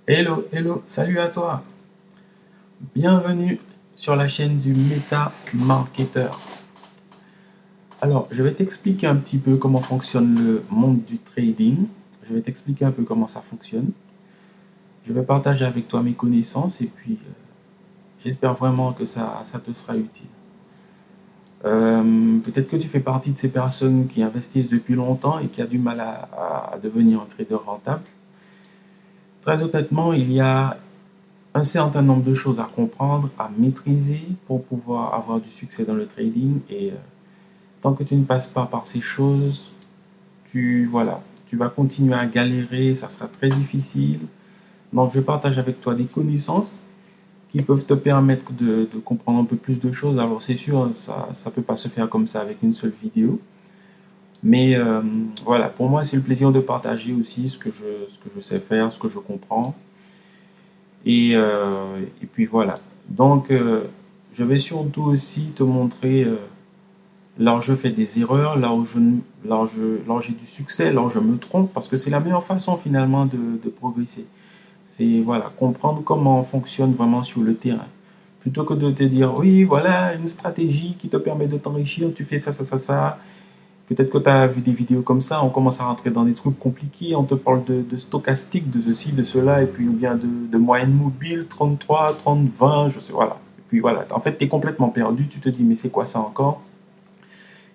Hello, hello, salut à toi. Bienvenue sur la chaîne du Meta Marketer. Alors, je vais t'expliquer un petit peu comment fonctionne le monde du trading. Je vais t'expliquer un peu comment ça fonctionne. Je vais partager avec toi mes connaissances et puis j'espère vraiment que ça te sera utile. Peut-être que tu fais partie de ces personnes qui investissent depuis longtemps et qui a du mal à devenir un trader rentable. Très honnêtement, il y a un certain nombre de choses à comprendre, à maîtriser pour pouvoir avoir du succès dans le trading. Et tant que tu ne passes pas par ces choses, voilà, tu vas continuer à galérer, ça sera très difficile. Donc, je partage avec toi des connaissances qui peuvent te permettre de comprendre un peu plus de choses. Alors, c'est sûr, ça ne peut pas se faire comme ça avec une seule vidéo. Mais voilà, pour moi, c'est le plaisir de partager aussi ce que je sais faire, ce que je comprends. Et puis voilà. Donc, je vais surtout aussi te montrer là où je fais des erreurs, là où j'ai du succès, là où je me trompe, parce que c'est la meilleure façon finalement de progresser. C'est voilà, comprendre comment on fonctionne vraiment sur le terrain. Plutôt que de te dire, oui, voilà une stratégie qui te permet de t'enrichir, tu fais ça, ça, ça, ça. Peut-être que tu as vu des vidéos comme ça, on commence à rentrer dans des trucs compliqués, on te parle de stochastique, de ceci, de cela, et puis ou bien de moyenne mobile, 33, 30, 20, je sais, voilà. Et puis voilà, en fait, tu es complètement perdu, tu te dis, mais c'est quoi ça encore?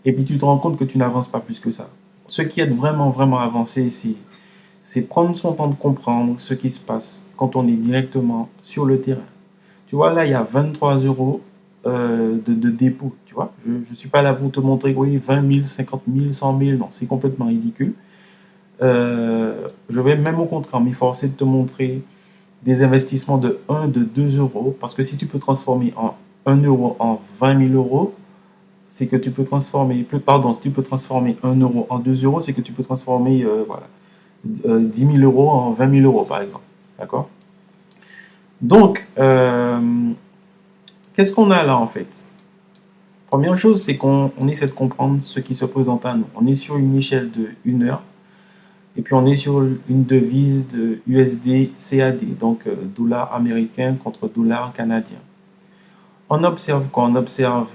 Et puis tu te rends compte que tu n'avances pas plus que ça. Ce qui aide vraiment, vraiment à avancer, c'est prendre son temps de comprendre ce qui se passe quand on est directement sur le terrain. Tu vois, là, il y a 23 euros de dépôt, tu vois. Je ne suis pas là pour te montrer, oui, 20 000, 50 000, 100 000, non, c'est complètement ridicule. Je vais même au contraire m'efforcer de te montrer des investissements de 1, de 2 euros, parce que si tu peux transformer en 1 euro en 20 000 euros, c'est que tu peux transformer, pardon, si tu peux transformer 1 euro en 2 euros, c'est que tu peux transformer voilà, 10 000 euros en 20 000 euros, par exemple. D'accord? Donc, qu'est-ce qu'on a là en fait? Première chose, c'est qu'on essaie de comprendre ce qui se présente à nous. On est sur une échelle de 1 heure et puis on est sur une devise de USD CAD, donc dollar américain contre dollar canadien. On observe quoi? On observe,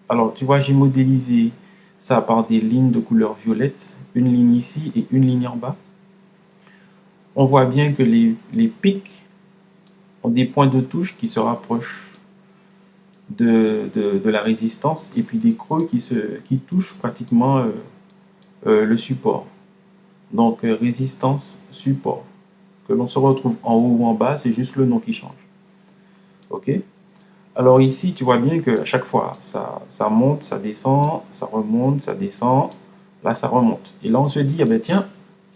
alors tu vois, j'ai modélisé ça par des lignes de couleur violette, une ligne ici et une ligne en bas. On voit bien que les pics ont des points de touche qui se rapprochent de la résistance et puis des creux qui touchent pratiquement le support. Donc résistance, support. Que l'on se retrouve en haut ou en bas, c'est juste le nom qui change. Ok? Alors ici, tu vois bien que à chaque fois, ça monte, ça descend, ça remonte, ça descend, là ça remonte. Et là on se dit, eh ben, tiens,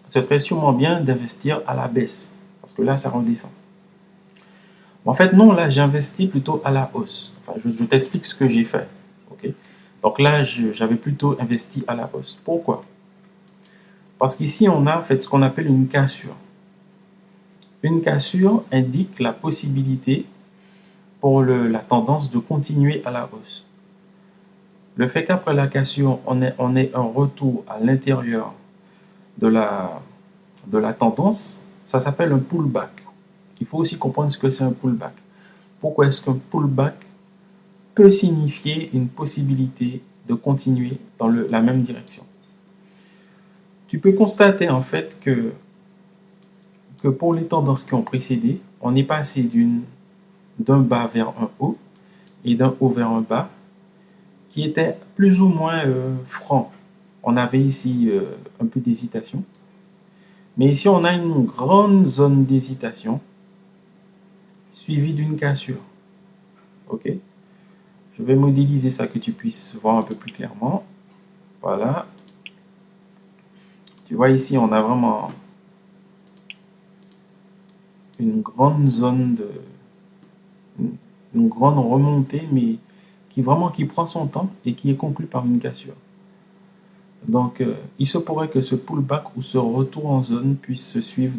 ce serait sûrement bien d'investir à la baisse, parce que là ça redescend. En fait, non, là j'investis plutôt à la hausse. Enfin, je t'explique ce que j'ai fait. Ok? Donc là, j'avais plutôt investi à la hausse. Pourquoi? Parce qu'ici, on a fait ce qu'on appelle une cassure. Une cassure indique la possibilité pour la tendance de continuer à la hausse. Le fait qu'après la cassure, on ait un retour à l'intérieur de de la tendance, ça s'appelle un pullback. Il faut aussi comprendre ce que c'est un pullback. Pourquoi est-ce qu'un pullback peut signifier une possibilité de continuer dans la même direction? Tu peux constater en fait que pour les tendances qui ont précédé, on est passé d'un bas vers un haut et d'un haut vers un bas qui était plus ou moins franc. On avait ici un peu d'hésitation. Mais ici, on a une grande zone d'hésitation suivie d'une cassure. OK? Je vais modéliser ça que tu puisses voir un peu plus clairement. Voilà. Tu vois ici, on a vraiment une grande zone une grande remontée, mais qui prend son temps et qui est conclue par une cassure. Donc, il se pourrait que ce pullback ou ce retour en zone puisse se suivre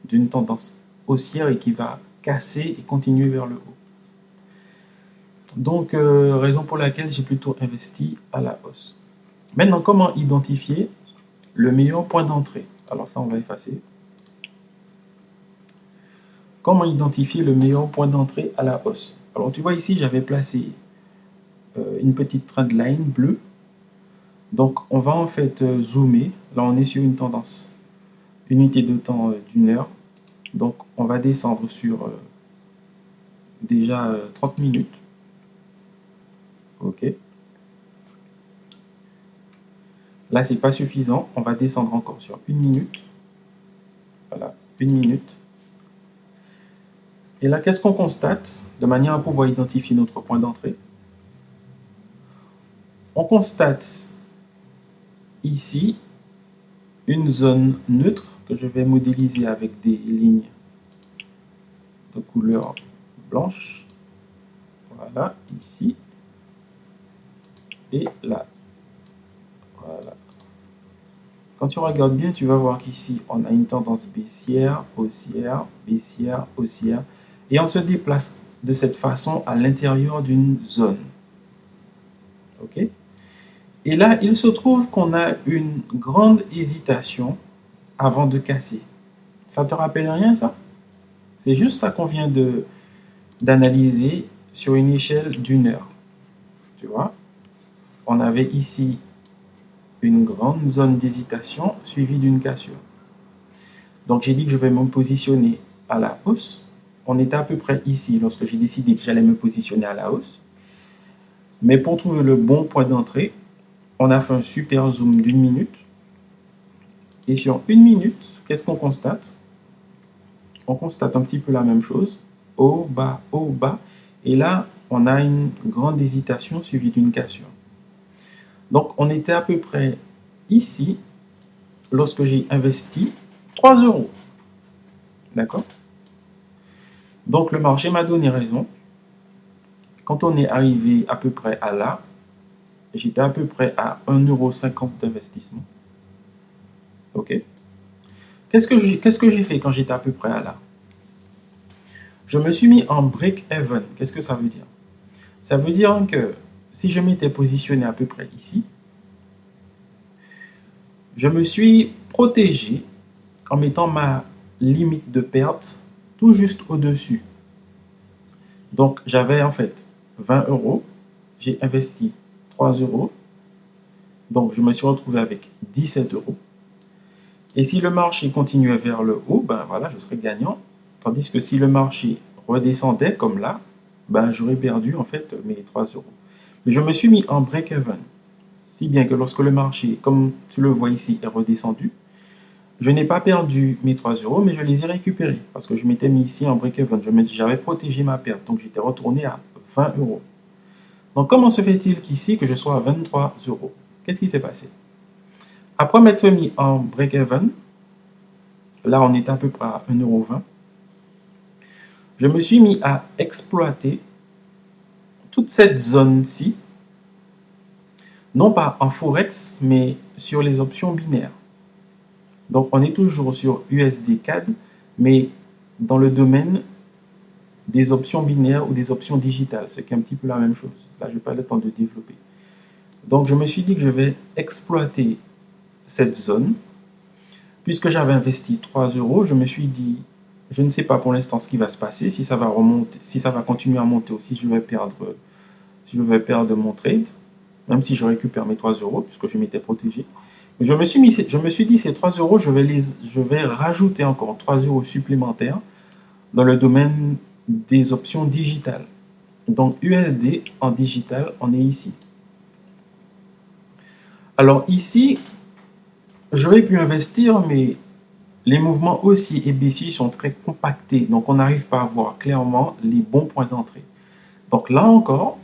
d'une tendance haussière et qui va casser et continuer vers le haut. Donc, raison pour laquelle j'ai plutôt investi à la hausse. Maintenant, comment identifier le meilleur point d'entrée? Alors ça, on va effacer. comment identifier le meilleur point d'entrée à la hausse. Alors tu vois ici, j'avais placé une petite trendline bleue. Donc on va en fait zoomer. Là on est sur une tendance, unité de temps d'1 heure. Donc on va descendre sur déjà 30 minutes. Ok. Là c'est pas suffisant. On va descendre encore sur 1 minute. Voilà, 1 minute. Et là, qu'est-ce qu'on constate de manière à pouvoir identifier notre point d'entrée? On constate ici une zone neutre que je vais modéliser avec des lignes de couleur blanche. Voilà, ici et là. Voilà. Quand tu regardes bien, tu vas voir qu'ici, on a une tendance baissière, haussière, baissière, haussière. Et on se déplace de cette façon à l'intérieur d'une zone. OK? Et là, il se trouve qu'on a une grande hésitation avant de casser. Ça te rappelle rien, ça? C'est juste ça qu'on vient d'analyser sur une échelle d'1 heure. Tu vois? On avait ici une grande zone d'hésitation suivie d'une cassure. Donc, j'ai dit que je vais me positionner à la hausse. On était à peu près ici lorsque j'ai décidé que j'allais me positionner à la hausse. Mais pour trouver le bon point d'entrée, on a fait un super zoom d'1 minute. Et sur 1 minute, qu'est-ce qu'on constate? On constate un petit peu la même chose. Haut, bas, haut, bas. Et là, on a une grande hésitation suivie d'une cassure. Donc, on était à peu près ici lorsque j'ai investi 3 euros. D'accord? Donc, le marché m'a donné raison. Quand on est arrivé à peu près à là, j'étais à peu près à 1,50 € d'investissement. OK? Qu'est-ce que j'ai fait quand j'étais à peu près à là? Je me suis mis en break-even. Qu'est-ce que ça veut dire? Ça veut dire que si je m'étais positionné à peu près ici, je me suis protégé en mettant ma limite de perte tout juste au-dessus. Donc, j'avais en fait 20 €. J'ai investi 3 €. Donc, je me suis retrouvé avec 17 €. Et si le marché continuait vers le haut, ben voilà, je serais gagnant. Tandis que si le marché redescendait comme là, ben j'aurais perdu en fait mes 3 €. Mais je me suis mis en break-even. Si bien que lorsque le marché, comme tu le vois ici, est redescendu, je n'ai pas perdu mes 3 €, mais je les ai récupérés parce que je m'étais mis ici en break-even. J'avais protégé ma perte, donc j'étais retourné à 20 €. Donc comment se fait-il qu'ici, que je sois à 23 €? Qu'est-ce qui s'est passé? Après m'être mis en break-even, là on est à peu près à 1,20 €, je me suis mis à exploiter toute cette zone-ci, non pas en Forex, mais sur les options binaires. Donc on est toujours sur USD CAD, mais dans le domaine des options binaires ou des options digitales, ce qui est un petit peu la même chose. Là, je n'ai pas le temps de développer. Donc je me suis dit que je vais exploiter cette zone. Puisque j'avais investi 3 €, je me suis dit, je ne sais pas pour l'instant ce qui va se passer, si ça va remonter, si ça va continuer à monter ou si je vais perdre mon trade, même si je récupère mes 3 € puisque je m'étais protégé. Mais je me suis dit, ces 3 €, je vais rajouter encore 3 € supplémentaires dans le domaine des options digitales. Donc USD en digital, on est ici. Alors ici, j'aurais pu investir, mais les mouvements haussiers et baissiers sont très compactés, donc on n'arrive pas à voir clairement les bons points d'entrée. Donc là encore,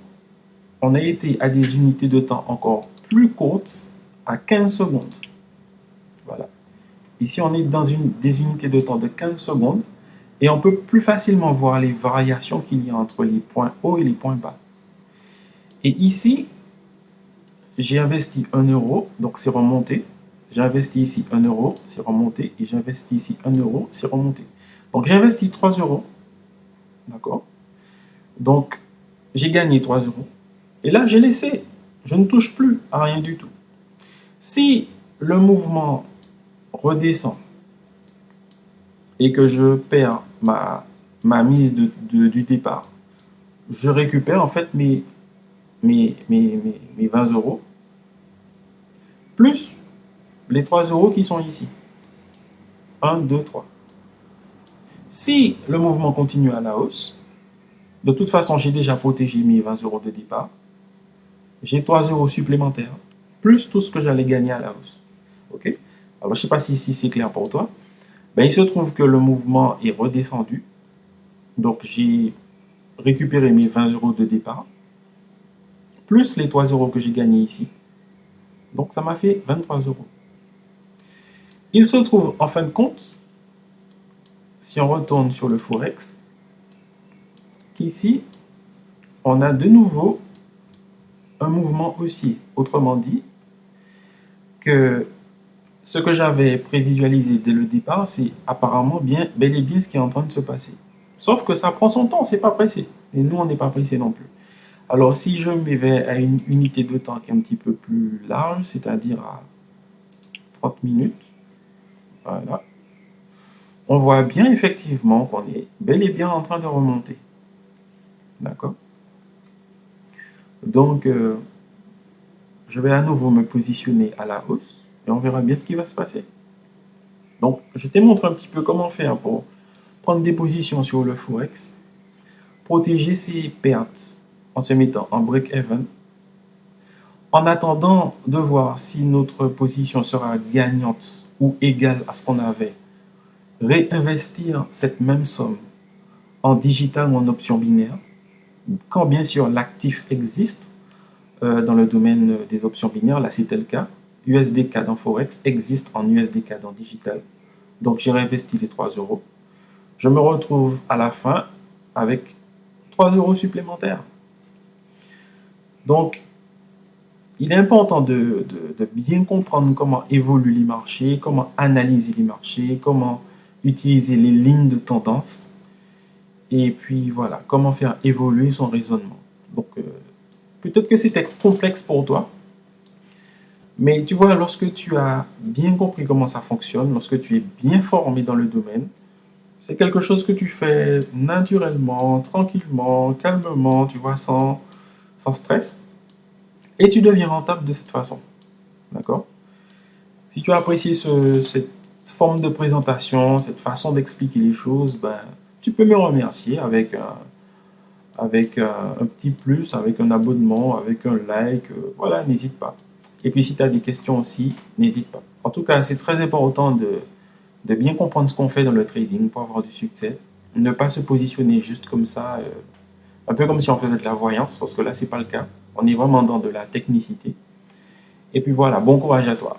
on a été à des unités de temps encore plus courtes, à 15 secondes. Voilà. Ici, on est dans des unités de temps de 15 secondes et on peut plus facilement voir les variations qu'il y a entre les points hauts et les points bas. Et ici, j'ai investi 1 €, donc c'est remonté. J'ai investi ici 1 €, c'est remonté. Et j'ai investi ici 1 €, c'est remonté. Donc j'ai investi 3 €. D'accord? Donc j'ai gagné 3 €. Et là, j'ai laissé. Je ne touche plus à rien du tout. Si le mouvement redescend et que je perds ma mise du départ. Je récupère en fait mes 20 euros plus les 3 euros qui sont ici. 1, 2, 3. Si le mouvement continue à la hausse, de toute façon, j'ai déjà protégé mes 20 euros de départ. J'ai 3 euros supplémentaires, plus tout ce que j'allais gagner à la hausse. OK? Alors, je ne sais pas si c'est clair pour toi. Ben, il se trouve que le mouvement est redescendu. Donc, j'ai récupéré mes 20 euros de départ, plus les 3 euros que j'ai gagnés ici. Donc, ça m'a fait 23 euros. Il se trouve, en fin de compte, si on retourne sur le Forex, qu'ici, on a de nouveau un mouvement haussier. Autrement dit, que ce que j'avais prévisualisé dès le départ, c'est apparemment bel et bien ce qui est en train de se passer. Sauf que ça prend son temps, c'est pas pressé. Et nous, on n'est pas pressé non plus. Alors, si je me vais à une unité de temps qui est un petit peu plus large, c'est-à-dire à 30 minutes, voilà, on voit bien effectivement qu'on est bel et bien en train de remonter. D'accord? Donc, je vais à nouveau me positionner à la hausse et on verra bien ce qui va se passer. Donc, je te montre un petit peu comment faire pour prendre des positions sur le Forex, protéger ses pertes en se mettant en break-even, en attendant de voir si notre position sera gagnante ou égale à ce qu'on avait, réinvestir cette même somme en digital ou en option binaire, quand bien sûr l'actif existe dans le domaine des options binaires, là c'était le cas, USD CAD en Forex existe en USD CAD en digital. Donc j'ai réinvesti les 3 euros. Je me retrouve à la fin avec 3 euros supplémentaires. Donc, il est important de bien comprendre comment évoluent les marchés, comment analyser les marchés, comment utiliser les lignes de tendance et puis voilà, comment faire évoluer son raisonnement. Donc, peut-être que c'était complexe pour toi, mais tu vois, lorsque tu as bien compris comment ça fonctionne, lorsque tu es bien formé dans le domaine, c'est quelque chose que tu fais naturellement, tranquillement, calmement, tu vois, sans stress. Et tu deviens rentable de cette façon. D'accord? Si tu as apprécié cette forme de présentation, cette façon d'expliquer les choses, ben, tu peux me remercier avec un petit plus, avec un abonnement, avec un like. Voilà, n'hésite pas. Et puis si tu as des questions aussi, n'hésite pas. En tout cas, c'est très important de bien comprendre ce qu'on fait dans le trading pour avoir du succès. Ne pas se positionner juste comme ça, un peu comme si on faisait de la voyance, parce que là, c'est pas le cas. On est vraiment dans de la technicité. Et puis voilà, bon courage à toi.